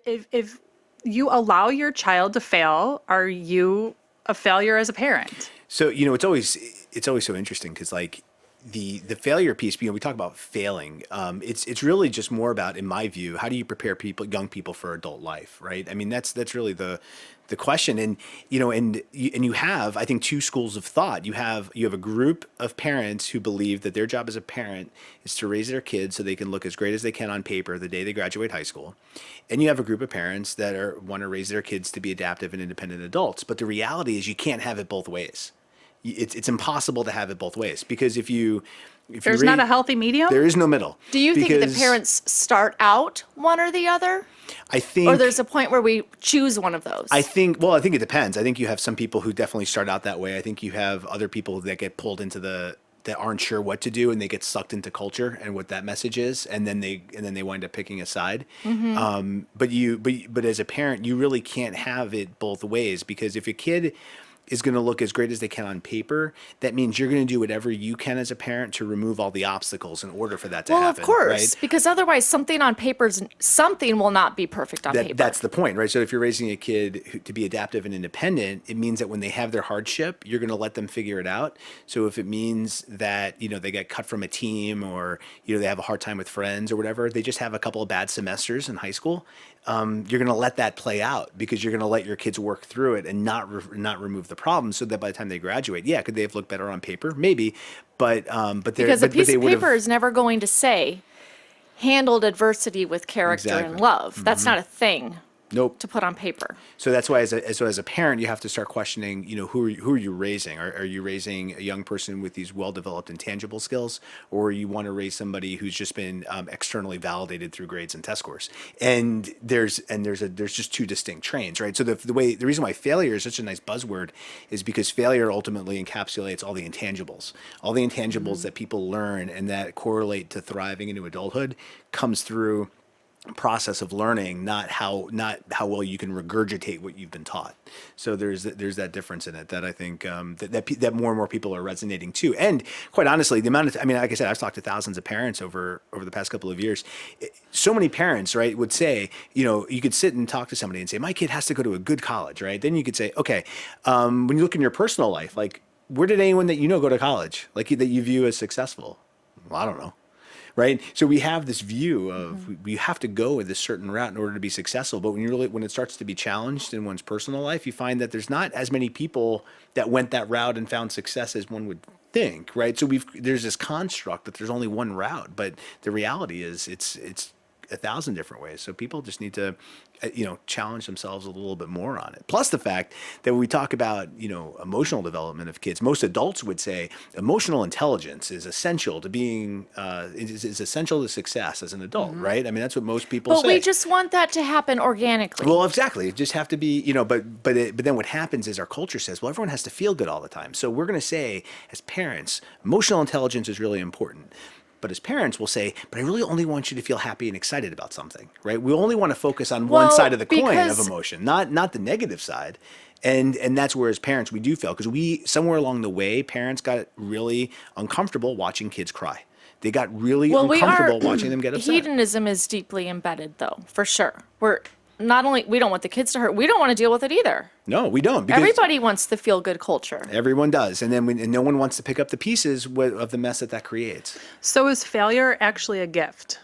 If you allow your child to fail, are you a failure as a parent? So, it's always so interesting because like the failure piece, we talk about failing. It's really just more about, in my view, how do you prepare young people for adult life, right? I mean, that's really the question. And you have, I think, two schools of thought. You have a group of parents who believe that their job as a parent is to raise their kids so they can look as great as they can on paper the day they graduate high school. And you have a group of parents that want to raise their kids to be adaptive and independent adults. But the reality is you can't have it both ways. It's impossible to have it both ways, because if you There's not rate, a healthy medium? there is no middle. Do you think the Because parents start out one or the other? I think Or there's a point where we choose one of those? I think it depends. I think you have some people who definitely start out that way. I think you have other people that get pulled into that aren't sure what to do, and they get sucked into culture and what that message is, and then they wind up picking a side. But as a parent, you really can't have it both ways, because if a kid is going to look as great as they can on paper, that means you're going to do whatever you can as a parent to remove all the obstacles in order for that to Well, happen. of course, right? because otherwise something will not be perfect on paper. That's the point, right? So if you're raising a kid to be adaptive and independent, it means that when they have their hardship, you're going to let them figure it out. So if it means that, they get cut from a team, or, they have a hard time with friends or whatever, they just have a couple of bad semesters in high school, you're going to let that play out, because you're going to let your kids work through it and not remove the problem, so that by the time they graduate, could they have looked better on paper? Maybe, because a piece of paper is never going to say handled adversity with character and Exactly. love. That's not a thing Nope. to put on paper. So that's why, as a parent, you have to start questioning, who are you raising? Are you raising a young person with these well-developed intangible skills, or you want to raise somebody who's just been externally validated through grades and test scores? And there's just two distinct trains, right? So the reason why failure is such a nice buzzword is because failure ultimately encapsulates all the intangibles that people learn and that correlate to thriving into adulthood, comes through process of learning, not how well you can regurgitate what you've been taught. So there's that difference in it that I think that more and more people are resonating to. And quite honestly, the amount of, like I said, I've talked to thousands of parents over the past couple of years. So many parents, right, would say, you could sit and talk to somebody and say, my kid has to go to a good college, right? Then you could say, okay, when you look in your personal life, like, where did anyone that go to college, like, that you view as successful? Well, I don't know. Right. So we have this view of we have to go with this certain route in order to be successful. But when it starts to be challenged in one's personal life, you find that there's not as many people that went that route and found success as one would think. Right. So there's this construct that there's only one route. But the reality is it's 1,000 different ways. So people just need to, challenge themselves a little bit more on it. Plus the fact that when we talk about, emotional development of kids, most adults would say emotional intelligence is essential to being, is essential to success as an adult, right? I mean, that's what most people say. But we just want that to happen organically. Well, exactly. It just have to be, but then what happens is our culture says, well, everyone has to feel good all the time. So we're going to say, as parents, emotional intelligence is really important. But as parents, we'll say, but I really only want you to feel happy and excited about something, right? We only want to focus on one side of the coin of emotion, not the negative side. And that's where, as parents, we do fail, because somewhere along the way, parents got really uncomfortable watching kids cry. They got really uncomfortable watching them get upset. Hedonism is deeply embedded, though, for sure. We don't want the kids to hurt. We don't want to deal with it either. No, we don't. Because everybody wants the feel-good culture. Everyone does. And then and no one wants to pick up the pieces of the mess that creates. So is failure actually a gift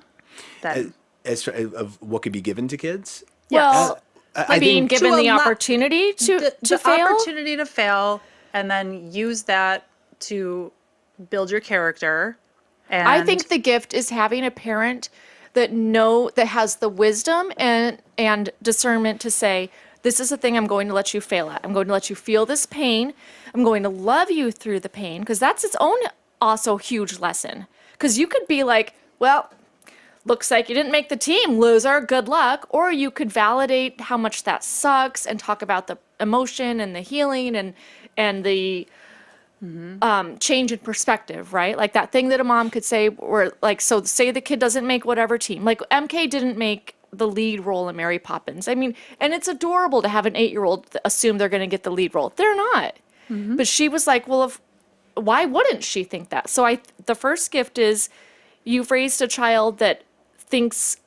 then? As of what could be given to kids? Well, I being think given the opportunity to fail? Opportunity to fail, and then use that to build your character. And I think the gift is having a parent that has the wisdom and discernment to say, this is the thing I'm going to let you fail at. I'm going to let you feel this pain. I'm going to love you through the pain, because that's its own also huge lesson. Because you could be like, well, looks like you didn't make the team, loser, good luck. Or you could validate how much that sucks and talk about the emotion and the healing and the change in perspective, right? Like that thing that a mom could say, or like, so say the kid doesn't make whatever team. Like MK didn't make the lead role in Mary Poppins. I mean, and it's adorable to have an 8-year-old assume they're going to get the lead role. They're not. But she was like, well, why wouldn't she think that? So the first gift is you've raised a child that thinks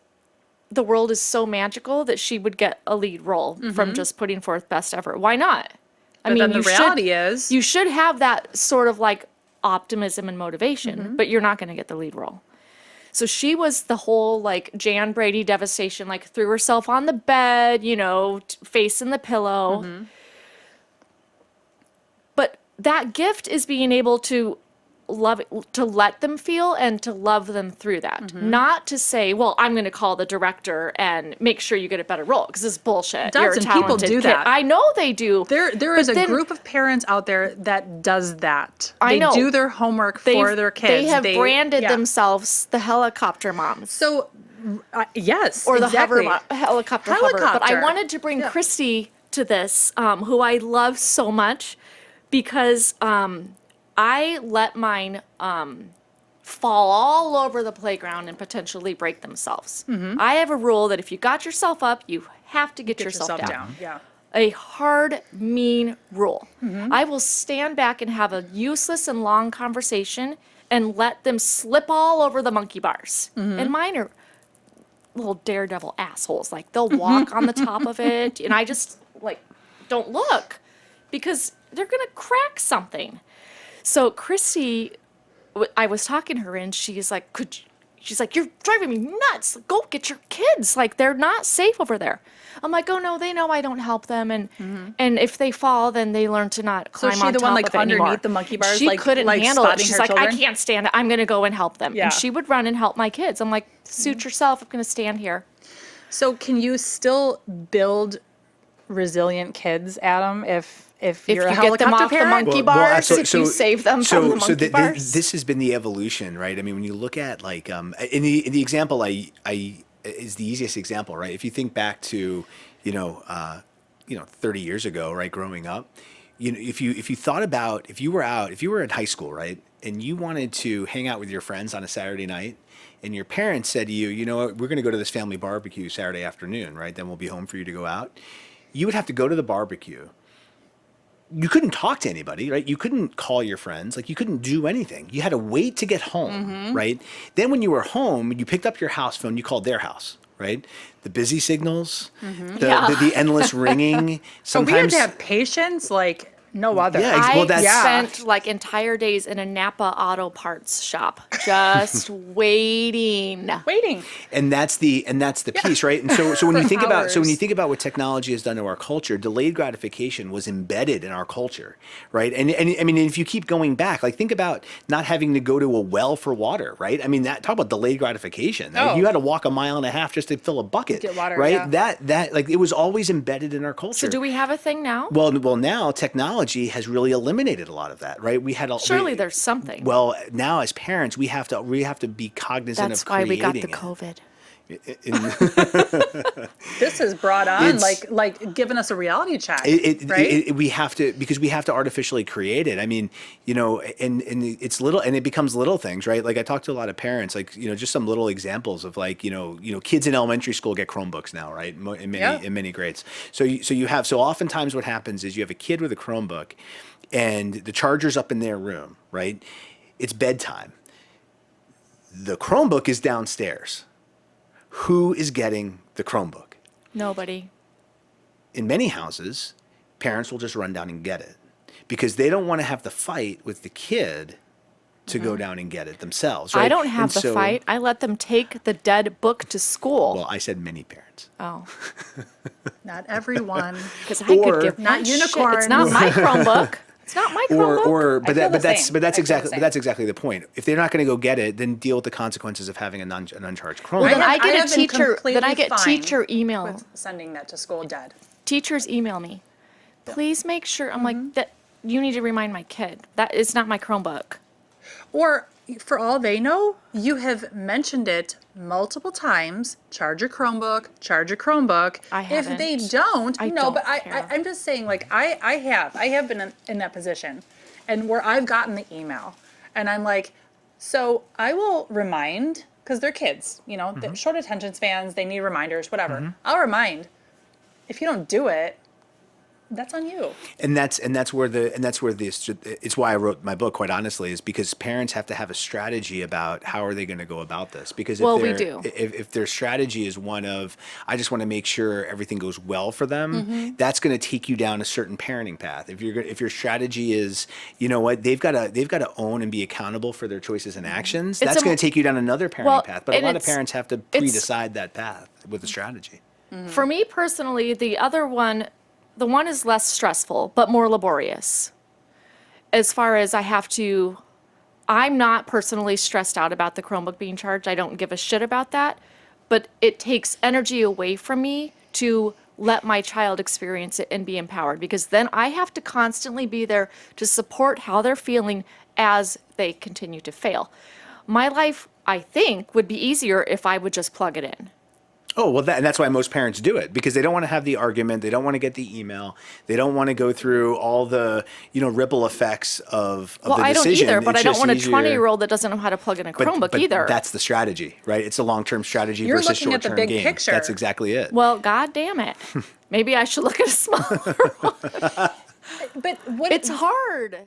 the world is so magical that she would get a lead role from just putting forth best effort. Why not? But then the reality is, you should have that sort of like optimism and motivation, but you're not going to get the lead role. So she was the whole like Jan Brady devastation, like threw herself on the bed, face in the pillow. But that gift is being able to to let them feel and to love them through that. Not to say, well, I'm going to call the director and make sure you get a better role because it's bullshit. You're a and people talented do kid. that. I know they do. there is But a then group of parents out there that does that. I know. They do their homework for their kids. They have branded yeah. themselves the helicopter moms. So, yes, Or the exactly. helicopter hover. But I wanted to bring Christy to this, who I love so much, because I let mine fall all over the playground and potentially break themselves. I have a rule that if you got yourself up, you have to get yourself down. Yeah. A hard, mean rule. I will stand back and have a useless and long conversation and let them slip all over the monkey bars. And mine are little daredevil assholes. Like, they'll walk on the top of it, and I just, like, don't look because they're going to crack something. So Christy, I was talking to her, and she's like, she's like, you're driving me nuts. Go get your kids. Like, they're not safe over there. I'm like, oh no, they know I don't help them, and if they fall, then they learn to not climb she on the top one, like, of it anymore. underneath the monkey bars, She like- couldn't like handle it. spotting She's her like, I children? can't stand it. I'm gonna go and help them. Yeah. And she would run and help my kids. I'm like, suit yourself. I'm gonna stand here. So can you still build resilient kids, Adam, if you're a you get them helicopter off the parent? monkey bars, if you save them from the monkey th- bars. this has been the evolution, right? I mean, when you look at like in the example I is the easiest example, right? If you think back to 30 years ago, right, growing up, if you thought about if you were in high school, right, and you wanted to hang out with your friends on a Saturday night, and your parents said to you, you know what, we're going to go to this family barbecue Saturday afternoon, right? Then we'll be home for you to go out. You would have to go to the barbecue. You couldn't talk to anybody, right? You couldn't call your friends. Like, you couldn't do anything. You had to wait to get home, right? Then when you were home, you picked up your house phone, you called their house, right? The busy signals, the endless ringing. But we had Sometimes to have patience like no other. Yeah, well, that's- I spent like entire days in a Napa auto parts shop, just waiting. And that's the piece, right? And so when you think about hours. what technology has done to our culture, delayed gratification was embedded in our culture, right? And I mean, if you keep going back, like, think about not having to go to a well for water, right? I mean, talk about delayed gratification. Like, Oh. you had to walk a mile and a half just to fill a bucket, Get water, right? yeah. That like, it was always embedded in our culture. So do we have a thing now? Well, now technology has really eliminated a lot of that, right? We had Surely there's something. Well, now as parents, we have to be cognizant That's of why we got the creating it. COVID. This has brought on It's- like giving us a reality check, right? We have to, because we have to artificially create it. I mean, and it's little, and it becomes little things, right? Like, I talk to a lot of parents, like, just some little examples of, like, kids in elementary school get Chromebooks now, right? In many grades. So oftentimes what happens is you have a kid with a Chromebook and the charger's up in their room, right? It's bedtime. The Chromebook is downstairs. Who is getting the Chromebook? Nobody. In many houses, parents will just run down and get it because they don't want to have the fight with the kid to go down and get it themselves, right? I don't have And the so- fight. I let them take the dead book to school. Well, I said many parents. Oh, Not everyone. because I could Or- give Not one shit. It's unicorns. not my Chromebook. It's not my Chromebook. I feel the same. I feel the That's exactly the point. If they're not going to go get it, then deal with the consequences of having an uncharged Chromebook. Well, then I I get have a been teacher. Then completely I get fine teacher email. With sending that to school dead. Teachers email me. Please make sure. I'm like, that. You need to remind my kid that it's not my Chromebook. Or for all they know, you have mentioned it multiple times. Charge your Chromebook. Charge your Chromebook. I If they haven't. don't, I no. don't But care. I'm just saying, like, I have been in that position, and where I've gotten the email, and I'm like, so I will remind, because they're kids, they're short attention spans. They need reminders, whatever. I'll remind. If you don't do it, that's on you. And that's where it's why I wrote my book, quite honestly, is because parents have to have a strategy about how are they going to go about this. Because Well, we do. If their strategy is one of, I just want to make sure everything goes well for them, that's going to take you down a certain parenting path. If your strategy is, you know what, they've got to own and be accountable for their choices and actions, that's going to take you down another parenting path. But a lot of parents have to pre-decide that path with a strategy. For me personally, the one is less stressful, but more laborious. As far as I'm not personally stressed out about the Chromebook being charged. I don't give a shit about that. But it takes energy away from me to let my child experience it and be empowered, because then I have to constantly be there to support how they're feeling as they continue to fail. My life, I think, would be easier if I would just plug it in. Oh, well, and that's why most parents do it, because they don't want to have the argument. They don't want to get the email. They don't want to go through all the, ripple effects of the decision. I don't either, but It's I don't just want a easier. 20-year-old that doesn't know how to plug in a Chromebook but either. That's the strategy, right? It's a long-term strategy You're versus looking at the short-term big gain. picture. That's exactly it. Well, God damn it. Maybe I should look at a smaller one. But what It's hard.